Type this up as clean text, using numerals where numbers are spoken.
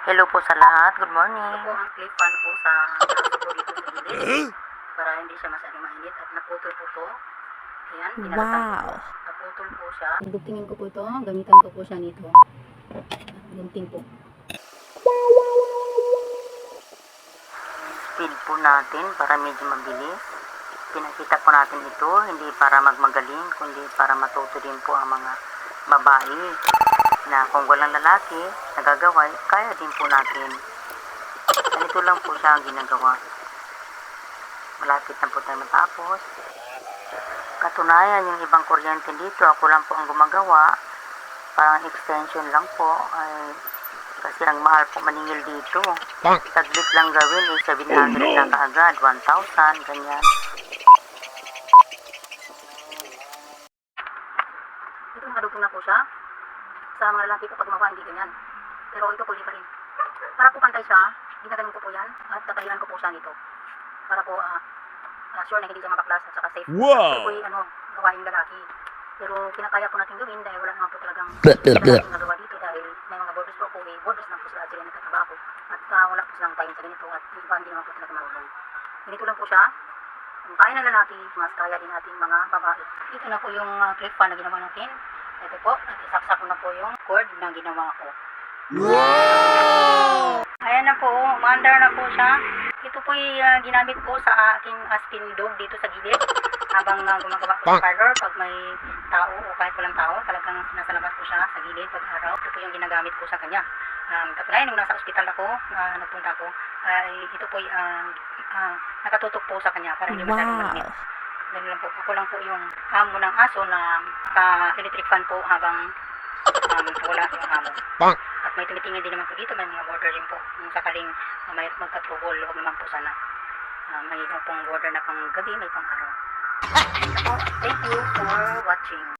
Hello po sa lahat. Good morning. Ito po ang clip fan po sa aso ko dito sa gilid para hindi siya masyadong mainit at naputol po to. Ayan, pinalatan ko po. Naputol po siya. Dugtingin ko po ito. Gamitan ko po siya nito. Gunting po. Speed po natin para medyo mabilis. Pinakita po natin ito, hindi para magmagaling, kundi para matuto din po ang mga babae na kung walang lalaki nagagawa, kaya din po natin. Ganito lang po siya ang ginagawa. Malapit na po tayo matapos. Katunayan, yung ibang kuryente dito, ako lang po ang gumagawa. Parang extension lang po. Kasi ang mahal po maningil dito. Saglit lang gawin, 700 na kaagad, 1,000, ganyan. Ito nakadugtong na po siya. Sa mga lalaki po pag gumawa, hindi ganyan. Pero ito po, hindi pa rin. Para po pantay siya, ginaganon ko po yan. At tatahiran ko po siya nito. Para po, sure na hindi siya mapaklas at saka safe. Ito po yung gawaing lalaki. Pero kinakaya po natin gawin dahil wala naman po talagang nagawa dito dahil may mga borders po po, borders lang po sila nagtatrabaho. At wala po silang time sa ganito at iba hindi naman po talaga marunong. Ganito lang po siya. Kung kaya ng lalaki, mas kaya din natin mga babae. Ito na po yung clip fan na ginawa natin. Ito po, at isaksak ko na po yung cord na ginawa ko. Wow! Ayan na po, umandar na po siya. Ito po yung ginamit ko sa aking aspin dog dito sa gilid. Habang gumagawa ko sa parlor, pag may tao o kahit walang tao, talagang nasa labas po siya sa gilid pag araw. Ito po yung ginagamit ko sa kanya. Katunayan, nung nasa ospital ako, nagpunta ko, ito po nakatutok po sa kanya para hindi masyadong malimit. Ganun lang po. Ako lang po yung amo ng aso na electric fan po habang wala yung amo. At may tumitingin din naman po dito, may mga border din po. Kung sakaling may magka-trouble, huwag naman po sana. May pong border na pang gabi, may pang araw. Thank you for watching.